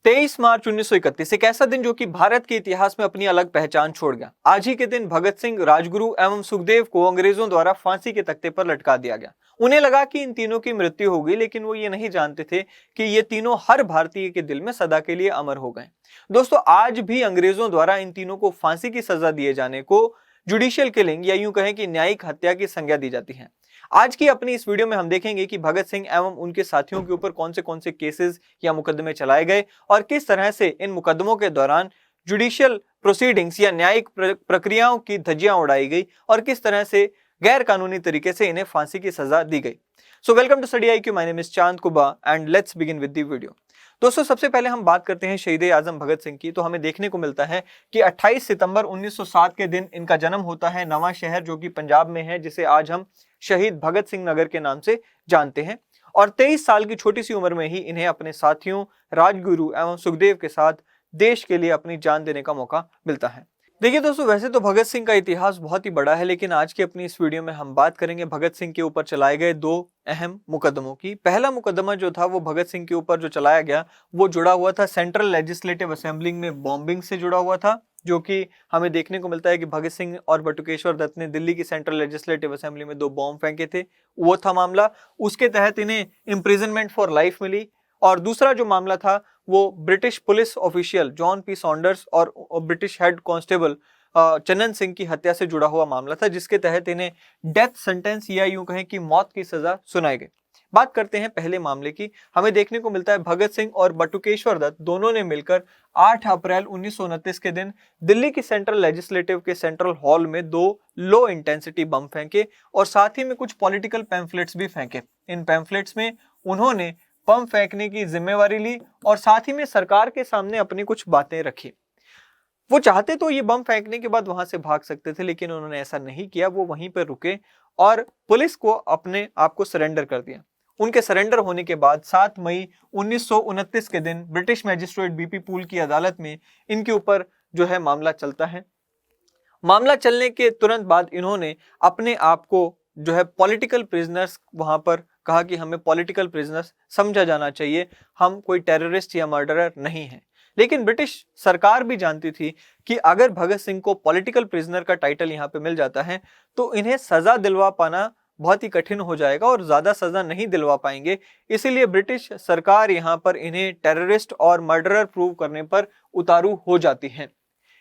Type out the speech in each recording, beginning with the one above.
23 मार्च 1931 एक ऐसा दिन जो कि भारत के इतिहास में अपनी अलग पहचान छोड़ गया। आज ही के दिन भगत सिंह, राजगुरु एवं सुखदेव को अंग्रेजों द्वारा फांसी के तख्ते पर लटका दिया गया। उन्हें लगा कि इन तीनों की मृत्यु हो गई, लेकिन वो ये नहीं जानते थे कि ये तीनों हर भारतीय के दिल में सदा के लिए अमर हो गए। दोस्तों, आज भी अंग्रेजों द्वारा इन तीनों को फांसी की सजा दिए जाने को जुडिशियल किलिंग या यूं कहें कि न्यायिक हत्या की संज्ञा दी जाती है। आज की अपनी इस वीडियो में हम देखेंगे कि भगत सिंह एवं उनके साथियों के ऊपर कौन से केसेस या मुकदमे चलाए गए और किस तरह से इन मुकदमों के दौरान जुडिशियल प्रोसीडिंग्स या न्यायिक प्रक्रियाओं की धज्जियां उड़ाई गई और किस तरह से गैर कानूनी तरीके से इन्हें फांसी की सजा दी गई। So welcome to study IQ। My name is Chand Kuba and let's begin with the video. दोस्तों, सबसे पहले हम बात करते हैं शहीद आजम भगत सिंह की। तो हमें देखने को मिलता है कि 28 सितंबर 1907 के दिन इनका जन्म होता है नवा शहर, जो कि पंजाब में है, जिसे आज हम शहीद भगत सिंह नगर के नाम से जानते हैं। और 23 साल की छोटी सी उम्र में ही इन्हें अपने साथियों राजगुरु एवं सुखदेव के साथ देश के लिए अपनी जान देने का मौका मिलता है। देखिए दोस्तों, वैसे तो भगत सिंह का इतिहास बहुत ही बड़ा है, लेकिन आज की अपनी इस वीडियो में हम बात करेंगे भगत सिंह के ऊपर चलाए गए दो अहम मुकदमों की। पहला मुकदमा जो था वो भगत सिंह के ऊपर जो चलाया गया वो जुड़ा हुआ था सेंट्रल लेजिस्लेटिव असेंबली में बॉम्बिंग से जुड़ा हुआ था, जो कि हमें देखने को मिलता है कि भगत सिंह और बटुकेश्वर दत्त ने दिल्ली की सेंट्रल लेजिस्लेटिव असेंबली में 2 बॉम्ब फेंके थे। वो था मामला। उसके तहत इन्हें इम्प्रिजनमेंट फॉर लाइफ मिली। और दूसरा जो मामला था वो British police official John P Saunders और ब्रिटिश हेड कांस्टेबल चन्नन सिंह की हत्या से जुड़ा हुआ मामला था, जिसके तहत इन्हें डेथ सेंटेंस या यूं कहें कि मौत की सजा सुनाई गई। बात करते हैं पहले मामले की। हमें देखने को मिलता है भगत सिंह और बटुकेश्वर दत्त दोनों ने मिलकर 8 अप्रैल 1929 के दिन दिल्ली की सेंट्रल लेजिस्लेटिव के सेंट्रल हॉल में 2 लो इंटेंसिटी बम फेंके और साथ ही में कुछ पॉलिटिकल पैम्फलेट्स भी फेंके। इन पैम्फलेट्स में उन्होंने बम फेंकने की जिम्मेवारी ली और साथ ही में सरकार के सामने अपनी कुछ बातें रखी। वो चाहते तो ये बम फेंकने के बाद वहां से भाग सकते थे, लेकिन उन्होंने ऐसा नहीं किया। वो वहीं पर रुके और पुलिस को अपने आप को सरेंडर कर दिया। उनके सरेंडर होने के बाद 7 मई 1929 के दिन ब्रिटिश मैजिस्ट्रेट BP पूल की अदालत में इनके ऊपर जो है मामला चलता है। मामला चलने के तुरंत बाद इन्होंने अपने आप को जो है पॉलिटिकल प्रिजनर्स वहां पर कहा कि हमें पॉलिटिकल प्रिजनर्स समझा जाना चाहिए, हम कोई टेररिस्ट या मर्डरर नहीं है। लेकिन ब्रिटिश सरकार भी जानती थी कि अगर भगत सिंह को पॉलिटिकल प्रिजनर का टाइटल यहाँ पे मिल जाता है तो इन्हें सजा दिलवा पाना बहुत ही कठिन हो जाएगा और ज्यादा सजा नहीं दिलवा पाएंगे। इसीलिए ब्रिटिश सरकार यहाँ पर इन्हें टेररिस्ट और मर्डरर प्रूव करने पर उतारू हो जाती है।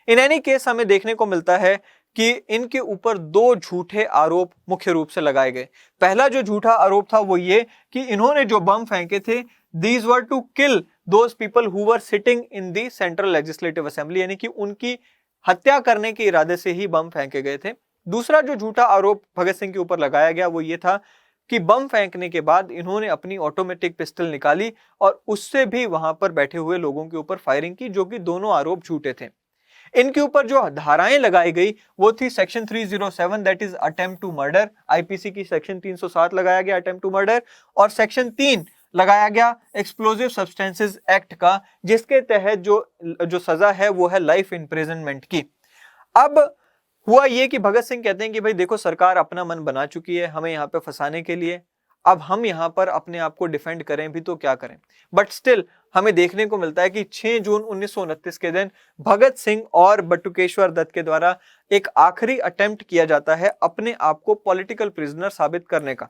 इन एनी केस हमें देखने को मिलता है कि इनके ऊपर 2 झूठे आरोप मुख्य रूप से लगाए गए। पहला जो झूठा आरोप था वो ये कि इन्होंने जो बम फेंके थे these were to kill those people who were sitting in the central legislative assembly, यानी कि उनकी हत्या करने के इरादे से ही बम फेंके गए थे। दूसरा जो झूठा आरोप भगत सिंह के ऊपर लगाया गया वो ये था कि बम फेंकने के बाद इन्होंने अपनी ऑटोमेटिक पिस्टल निकाली और उससे भी वहां पर बैठे हुए लोगों के ऊपर फायरिंग की, जो कि दोनों आरोप झूठे थे। इनके ऊपर जो धाराएं लगाई गई वो थी section 307 that is attempt to murder. IPC की सेक्शन 307 लगाया गया अटेम्प्ट टू मर्डर, और सेक्शन 3 लगाया गया एक्सप्लोजिव सब्सटेंसेस एक्ट का, जिसके तहत जो सजा है वो है लाइफ इम्प्रिजनमेंट की। अब हुआ ये कि भगत सिंह कहते हैं कि भाई देखो, सरकार अपना मन बना चुकी है हमें यहाँ पे फंसाने के लिए, अब हम यहाँ पर अपने आप को डिफेंड करें भी तो क्या करें। बट स्टिल हमें देखने को मिलता है कि 6 जून 1929 के दिन भगत सिंह और बटुकेश्वर दत्त के द्वारा एक आखिरी अटेम्प्ट किया जाता है अपने आप को पॉलिटिकल प्रिजनर साबित करने का।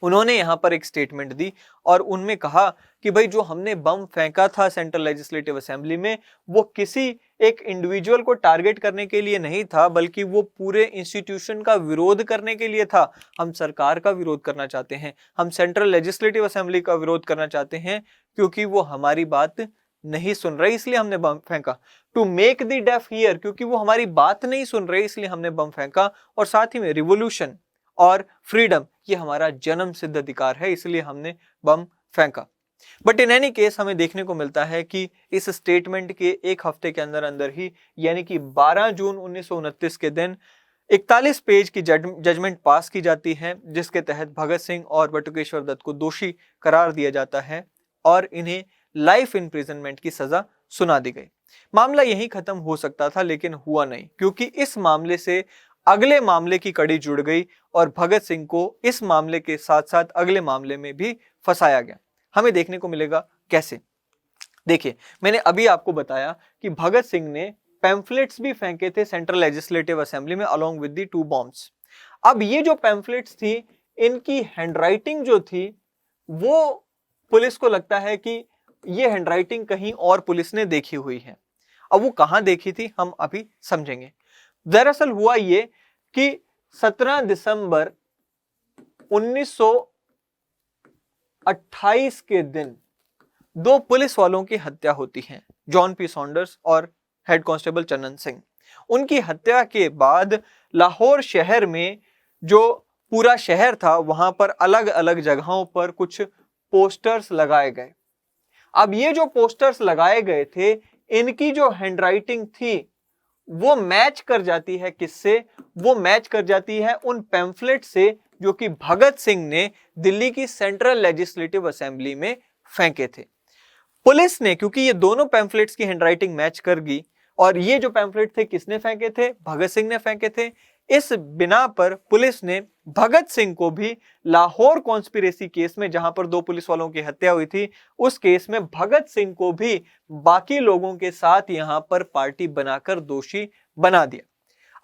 उन्होंने यहाँ पर एक स्टेटमेंट दी और उनमें कहा कि भाई जो हमने बम फेंका था सेंट्रल लेजिस्लेटिव असेंबली में वो किसी एक इंडिविजुअल को टारगेट करने के लिए नहीं था, बल्कि वो पूरे इंस्टीट्यूशन का विरोध करने के लिए था। हम सरकार का विरोध करना चाहते हैं, हम सेंट्रल लेजिस्लेटिव असेंबली का विरोध करना चाहते हैं, क्योंकि वो हमारी बात नहीं सुन रहे इसलिए हमने बम फेंका। To make the deaf hear, क्योंकि वो हमारी बात नहीं सुन रहे इसलिए हमने बम फेंका। और साथ ही में रिवोल्यूशन और फ्रीडम ये हमारा जन्म सिद्ध अधिकार है, इसलिए हमने बम फेंका। बट इन एनी केस हमें देखने को मिलता है कि इस स्टेटमेंट के 1 हफ्ते के अंदर अंदर ही, यानी कि 12 जून 1929 के दिन 41 पेज की जजमेंट पास की जाती है, जिसके तहत भगत सिंह और बटुकेश्वर दत्त को दोषी करार दिया जाता है और इन्हें लाइफ इम्प्रिजनमेंट की सजा सुना दी गई। मामला यहीं खत्म हो सकता था, लेकिन हुआ नहीं, क्योंकि इस मामले से अगले मामले की कड़ी जुड़ गई और भगत सिंह को इस मामले के साथ साथ अगले मामले में भी फंसाया गया। हमें देखने को मिलेगा कैसे। देखिए, मैंने अभी आपको बताया कि भगत सिंह ने पैम्फलेट्स भी फेंके थे सेंट्रल लेजिस्लेटिव असेंबली में अलोंग विद दी 2 बॉम्ब्स। अब ये जो पैम्फलेट्स थी, इनकी हैंडराइटिंग जो थी, वो पुलिस को लगता है कि ये हैंडराइटिंग कहीं और पुलिस ने देखी हुई है। अब वो कहां देखी थी, हम अभी समझेंगे। दरअसल हुआ ये कि 17 दिसंबर 1928 के दिन 2 पुलिस वालों की हत्या होती है, जॉन पी सॉन्डर्स और हेड कांस्टेबल चन्नन सिंह। उनकी हत्या के बाद लाहौर शहर में जो पूरा शहर था, वहां पर अलग अलग जगहों पर कुछ पोस्टर्स लगाए गए। अब ये जो पोस्टर्स लगाए गए थे, इनकी जो हैंडराइटिंग थी वो मैच कर जाती है किससे? वो मैच कर जाती है उन पैम्फलेट से जो कि भगत सिंह ने दिल्ली की सेंट्रल लेजिस्लेटिव असेंबली में फेंके थे। पुलिस ने, क्योंकि ये दोनों पैम्फलेट्स की हैंडराइटिंग मैच कर गई, और ये जो पैम्फलेट थे किसने फेंके थे? भगत सिंह ने फेंके थे। इस बिना पर पुलिस ने भगत सिंह को भी लाहौर कॉन्स्पिरेसी केस में, जहां पर 2 पुलिस वालों की हत्या हुई थी, उस केस में भगत सिंह को भी बाकी लोगों के साथ यहां पर पार्टी बनाकर दोषी बना दिया।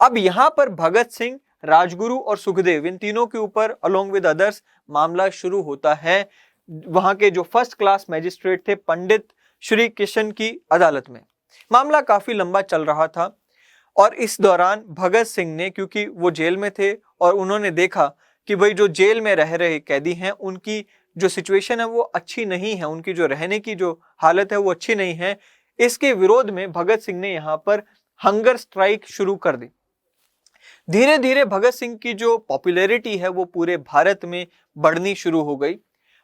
अब यहां पर भगत सिंह, राजगुरु और सुखदेव, इन तीनों के ऊपर अलोंग विद अदर्स मामला शुरू होता है वहां के जो फर्स्ट क्लास मैजिस्ट्रेट थे पंडित श्री किशन की अदालत में। मामला काफी लंबा चल रहा था और इस दौरान भगत सिंह ने, क्योंकि वो जेल में थे और उन्होंने देखा कि भाई जो जेल में रह रहे कैदी हैं उनकी जो सिचुएशन है वो अच्छी नहीं है, उनकी जो रहने की जो हालत है वो अच्छी नहीं है, इसके विरोध में भगत सिंह ने यहाँ पर हंगर स्ट्राइक शुरू कर दी। धीरे धीरे भगत सिंह की जो पॉपुलैरिटी है वो पूरे भारत में बढ़नी शुरू हो गई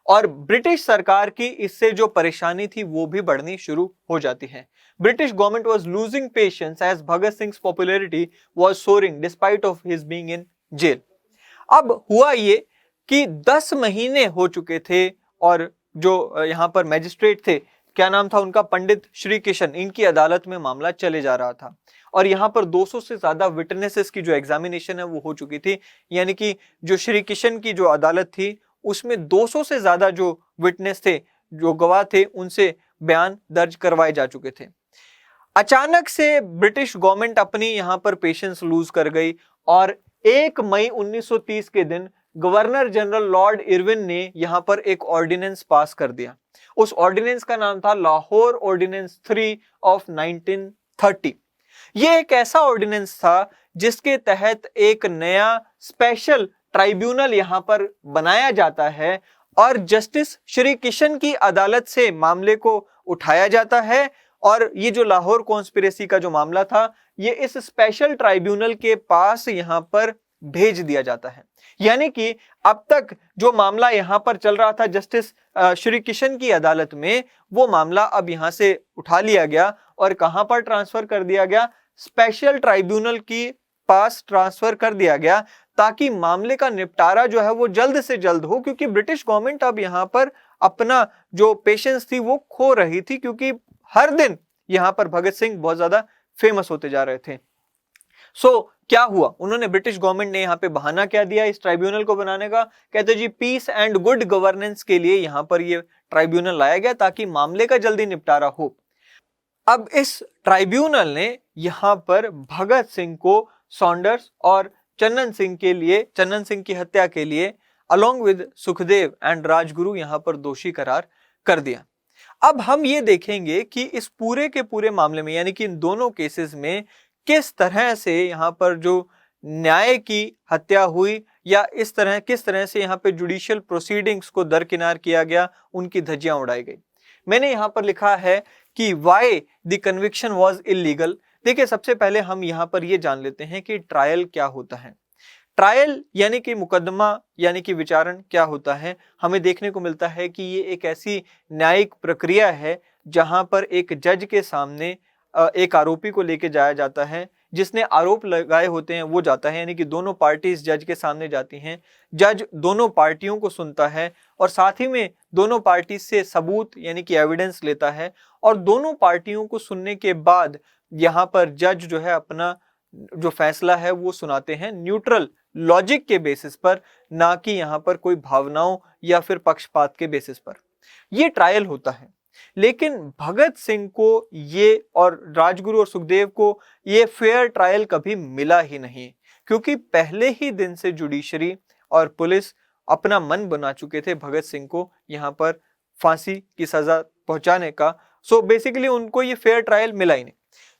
और ब्रिटिश सरकार की इससे जो परेशानी थी वो भी बढ़नी शुरू हो जाती है। British government was losing patience as Bhagat Singh popularity was soaring despite of his being in jail. अब हुआ ये कि 10 महीने हो चुके थे और जो यहाँ पर मैजिस्ट्रेट थे, क्या नाम था उनका, पंडित श्री किशन, इनकी अदालत में मामला चले जा रहा था और यहाँ पर 200 से ज्यादा विटनेसेस की जो एग्जामिनेशन है वो हो चुकी थी। यानी कि जो श्री किशन की जो अदालत थी उसमें 200 से ज्यादा जो विटनेस थे, जो गवाह थे, उनसे बयान दर्ज करवाए जा चुके थे। अचानक से ब्रिटिश गवर्नमेंट अपनी यहाँ पर पेशेंस लूज कर गई और 1 मई 1930 के दिन गवर्नर जनरल लॉर्ड इरविन ने यहाँ पर एक ऑर्डिनेंस पास कर दिया। उस ऑर्डिनेंस का नाम था लाहौर ऑर्डिनेंस 3 ऑफ 1930। ये एक ऐसा ऑर्डिनेंस था जिसके तहत एक नया स्पेशल ट्राइब्यूनल यहां पर बनाया जाता है और जस्टिस श्री किशन की अदालत से मामले को उठाया जाता है और ये जो लाहौर कॉन्स्पिरेसी का जो मामला था ये इस स्पेशल ट्राइब्यूनल के पास यहां पर भेज दिया जाता है। यानी कि अब तक जो मामला यहां पर चल रहा था जस्टिस श्री किशन की अदालत में, वो मामला अब यहां से उठा लिया गया और कहां पर ट्रांसफर कर दिया गया? स्पेशल ट्राइब्यूनल की पास ट्रांसफर कर दिया गया ताकि मामले का निपटारा जो है वो जल्द से जल्द हो, क्योंकि ब्रिटिश गवर्नमेंट अब यहाँ पर अपना जो पेशेंस थी वो खो रही थी, क्योंकि हर दिन यहाँ पर भगत सिंह बहुत ज्यादा फेमस होते जा रहे थे। क्या हुआ? उन्होंने, ब्रिटिश गवर्नमेंट ने यहाँ पे बहाना क्या दिया इस ट्राइब्यूनल को बनाने का? कहते जी पीस एंड गुड गवर्नेंस के लिए यहाँ पर ये ट्राइब्यूनल लाया गया ताकि मामले का जल्दी निपटारा हो। अब इस ट्राइब्यूनल ने यहाँ पर भगत सिंह को सॉन्डर्स और चन्नन सिंह की हत्या के लिए along with Sukhdev and Rajguru यहाँ पर दोषी करार कर दिया। अब हम ये देखेंगे कि इस पूरे के पूरे मामले में, यानी कि इन दोनों केसेस में किस तरह से यहाँ पर जो न्याय की हत्या हुई या किस तरह से यहाँ पे जुडिशियल प्रोसीडिंग्स को दरकिनार किया गया, उनकी धज्जियां उड़ाई गई। मैंने यहाँ पर लिखा है कि why the conviction was illegal. देखिए, सबसे पहले हम यहाँ पर ये जान लेते हैं कि ट्रायल क्या होता है। ट्रायल यानी कि मुकदमा यानी कि विचारण क्या होता है। हमें देखने को मिलता है कि ये एक ऐसी न्यायिक प्रक्रिया है जहां पर एक जज के सामने एक आरोपी को लेके जाया जाता है, जिसने आरोप लगाए होते हैं वो जाता है, यानी कि दोनों पार्टीज जज के सामने जाती हैं। जज दोनों पार्टियों को सुनता है और साथ ही में दोनों पार्टी से सबूत यानी कि एविडेंस लेता है और दोनों पार्टियों को सुनने के बाद यहाँ पर जज जो है अपना जो फैसला है वो सुनाते हैं न्यूट्रल लॉजिक के बेसिस पर, ना कि यहाँ पर कोई भावनाओं या फिर पक्षपात के बेसिस पर। ये ट्रायल होता है। लेकिन भगत सिंह को ये और राजगुरु और सुखदेव को ये फेयर ट्रायल कभी मिला ही नहीं, क्योंकि पहले ही दिन से जुडिशरी और पुलिस अपना मन बना चुके थे भगत सिंह को यहाँ पर फांसी की सजा पहुंचाने का। सो बेसिकली उनको ये फेयर ट्रायल मिला ही नहीं।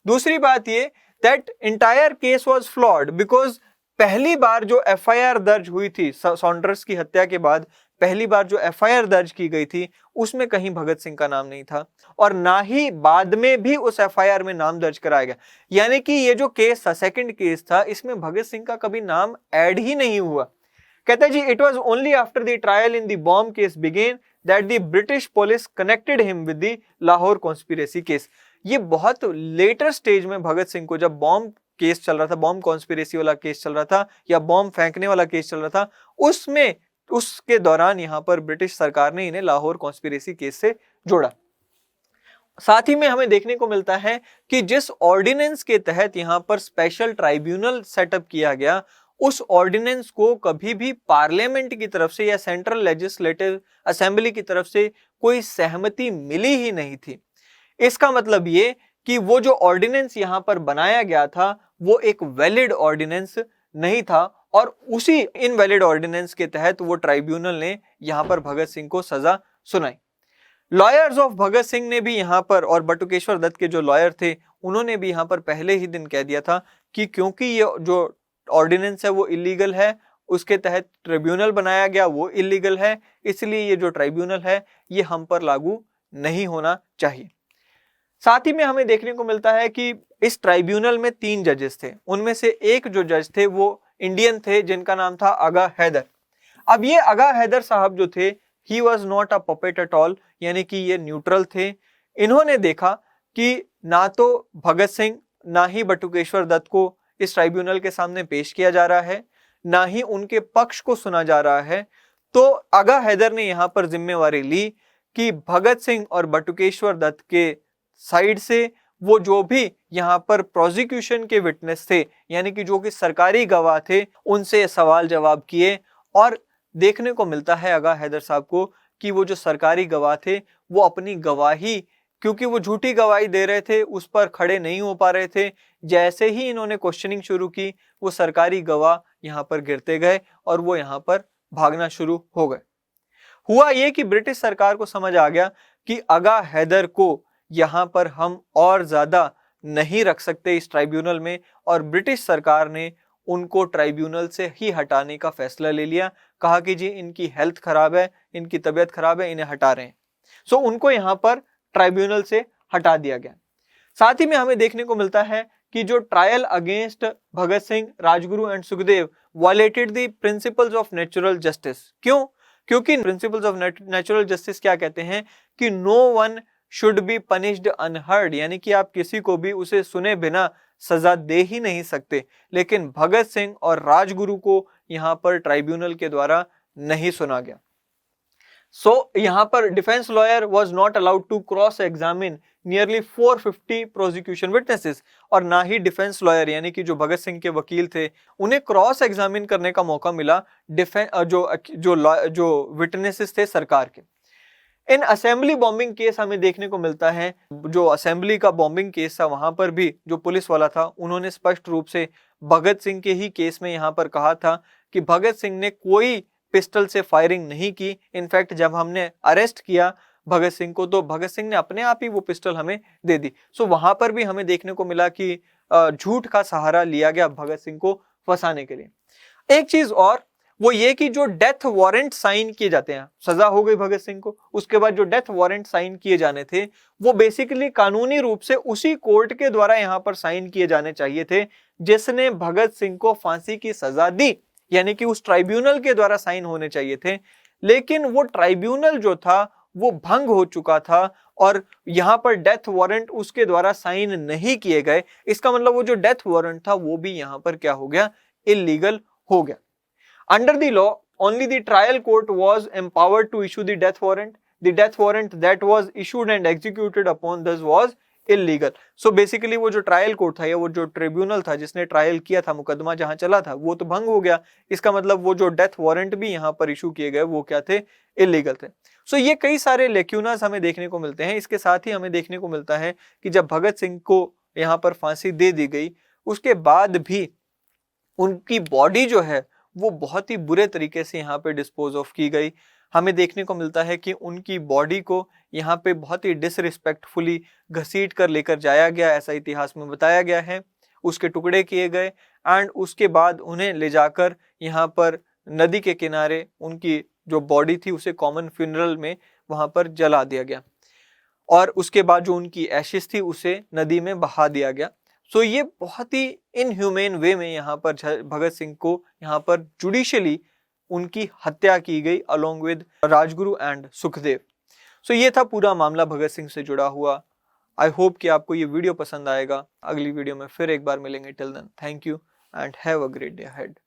दूसरी बात ये that entire case was flawed because पहली बार जो एफआईआर दर्ज हुई थी सॉन्डर्स की हत्या के बाद, पहली बार जो एफआईआर दर्ज की गई थी उसमें कहीं भगत सिंह का नाम नहीं था, और ना ही बाद में भी उस एफआईआर में नाम दर्ज कराया गया। यानी कि ये जो केस था, सेकंड केस था, इसमें भगत सिंह का कभी नाम ऐड ही नहीं हुआ। कहता है जी it was only after the trial in the bomb case began that the British police connected him with the Lahore conspiracy case. ये बहुत लेटर स्टेज में भगत सिंह को, जब बॉम्ब केस चल रहा था, बॉम्ब कॉन्स्पिरेसी वाला केस चल रहा था या बॉम्ब फेंकने वाला केस चल रहा था, उसमें उसके दौरान यहां पर ब्रिटिश सरकार ने इन्हें लाहौर कॉन्स्पिरेसी केस से जोड़ा। साथ ही में हमें देखने को मिलता है कि जिस ऑर्डिनेंस के तहत यहां पर स्पेशल ट्राइब्यूनल सेटअप किया गया, उस ऑर्डिनेंस को कभी भी पार्लियामेंट की तरफ से या सेंट्रल लेजिस्लेटिव असेंबली की तरफ से कोई सहमति मिली ही नहीं थी। इसका मतलब ये कि वो जो ऑर्डिनेंस यहां पर बनाया गया था वो एक वैलिड ऑर्डिनेंस नहीं था, और उसी इनवैलिड ऑर्डिनेंस के तहत वो ट्राइब्यूनल ने यहां पर भगत सिंह को सजा सुनाई। लॉयर्स ऑफ भगत सिंह ने भी यहां पर, और बटुकेश्वर दत्त के जो लॉयर थे उन्होंने भी यहां पर पहले ही दिन कह दिया था कि क्योंकि ये जो ऑर्डिनेंस है वो इलीगल है, उसके तहत ट्रिब्यूनल बनाया गया वो इलीगल है, इसलिए ये जो ट्राइब्यूनल है ये हम पर लागू नहीं होना चाहिए। साथ ही में हमें देखने को मिलता है कि इस ट्राइब्यूनल में 3 जजेस थे, उनमें से एक जो जज थे वो इंडियन थे जिनका नाम था आगा हैदर। अब ये आगा हैदर साहब जो थे, he was not a puppet at all, यानी कि ये न्यूट्रल थे। इन्होंने देखा कि ना तो भगत सिंह ना ही बटुकेश्वर दत्त को इस ट्राइब्यूनल के सामने पेश किया जा रहा है, ना ही उनके पक्ष को सुना जा रहा है, तो आगा हैदर ने यहां पर जिम्मेवारी ली कि भगत सिंह और बटुकेश्वर दत्त के साइड से वो जो भी यहां पर प्रोसिक्यूशन के विटनेस थे, यानी कि जो कि सरकारी गवाह थे, उनसे सवाल जवाब किए। और देखने को मिलता है आगा हैदर साहब को कि वो जो सरकारी गवाह थे वो अपनी गवाही, क्योंकि वो झूठी गवाही दे रहे थे, उस पर खड़े नहीं हो पा रहे थे। जैसे ही इन्होंने क्वेश्चनिंग शुरू की, वो सरकारी गवाह यहां पर गिरते गए और वो यहां पर भागना शुरू हो गए। हुआ ये कि ब्रिटिश सरकार को समझ आ गया कि आगा हैदर को यहां पर हम और ज्यादा नहीं रख सकते इस ट्राइब्यूनल में, और ब्रिटिश सरकार ने उनको ट्राइब्यूनल से ही हटाने का फैसला ले लिया। कहा कि जी इनकी हेल्थ खराब है, इनकी तबीयत खराब है, इन्हें हटा रहे हैं। सो उनको यहां पर ट्राइब्यूनल से हटा दिया गया। साथ ही में हमें देखने को मिलता है कि जो trial against Bhagat Singh, Rajguru and Sukhdev violated the principles of natural justice. क्यों? क्योंकि प्रिंसिपल्स ऑफ नेचुरल जस्टिस क्या कहते हैं कि no one should be punished unheard, यानी कि आप किसी को भी उसे सुने बिना सजा दे ही नहीं सकते। लेकिन भगत सिंह और राजगुरु को यहां पर ट्राइब्यूनल के द्वारा नहीं सुना गया। सो यहां पर defence lawyer was not allowed to cross examine nearly 450 prosecution witnesses, और ना ही डिफेंस लॉयर यानी कि जो भगत सिंह के वकील थे उन्हें क्रॉस एग्जामिन करने का मौका मिला जो विटनेसेस थे सरकार के। इन असेंबली बॉम्बिंग केस हमें देखने को मिलता है, जो असेंबली का बॉम्बिंग केस था वहां पर भी जो पुलिस वाला था उन्होंने स्पष्ट रूप से भगत सिंह के ही केस में यहां पर कहा था कि भगत सिंह ने कोई पिस्टल से फायरिंग नहीं की। इनफैक्ट जब हमने अरेस्ट किया भगत सिंह को तो भगत सिंह ने अपने आप ही वो पिस्टल हमें दे दी। सो वहां पर भी हमें देखने को मिला कि झूठ का सहारा लिया गया भगत सिंह को फंसाने के लिए। एक चीज और वो ये कि जो डेथ वारंट साइन किए जाते हैं, सजा हो गई भगत सिंह को, उसके बाद जो डेथ वारंट साइन किए जाने थे वो बेसिकली कानूनी रूप से उसी कोर्ट के द्वारा यहां पर साइन किए जाने चाहिए थे जिसने भगत सिंह को फांसी की सजा दी, यानी कि उस ट्राइब्यूनल के द्वारा साइन होने चाहिए थे। लेकिन वो ट्राइब्यूनल जो था वो भंग हो चुका था और यहां पर डेथ वारंट उसके द्वारा साइन नहीं किए गए। इसका मतलब वो जो डेथ वारंट था वो भी यहां पर क्या हो गया, इलीगल हो गया। Under the law only the trial court was empowered to issue the death warrant. The death warrant that was issued and executed upon this was illegal. So basically वो जो ट्रायल कोर्ट था या वो जो tribunal था जिसने trial किया था, मुकदमा जहां चला था, वो तो भंग हो गया। इसका मतलब वो जो डेथ वारंट भी यहाँ पर इशू किए गए वो क्या थे, इलीगल थे। सो ये कई सारे लेक्यूनास हमें देखने को मिलते हैं। इसके साथ ही हमें देखने को मिलता है कि जब भगत सिंह को यहाँ पर फांसी दे दी गई, उसके बाद भी उनकी बॉडी जो है वो बहुत ही बुरे तरीके से यहाँ पे डिस्पोज ऑफ की गई। हमें देखने को मिलता है कि उनकी बॉडी को यहाँ पे बहुत ही डिसरिस्पेक्टफुली घसीट कर लेकर जाया गया, ऐसा इतिहास में बताया गया है। उसके टुकड़े किए गए एंड उसके बाद उन्हें ले जाकर यहाँ पर नदी के किनारे उनकी जो बॉडी थी उसे कॉमन फ्यूनरल में वहां पर जला दिया गया और उसके बाद जो उनकी एशेस थी उसे नदी में बहा दिया गया। सो ये बहुत ही इनह्यूमेन वे में यहाँ पर भगत सिंह को यहाँ पर जुडिशियली उनकी हत्या की गई along with Rajguru and Sukhdev. So ये था पूरा मामला भगत सिंह से जुड़ा हुआ। आई होप कि आपको ये वीडियो पसंद आएगा। अगली वीडियो में फिर एक बार मिलेंगे। Till then thank you and have a great day ahead.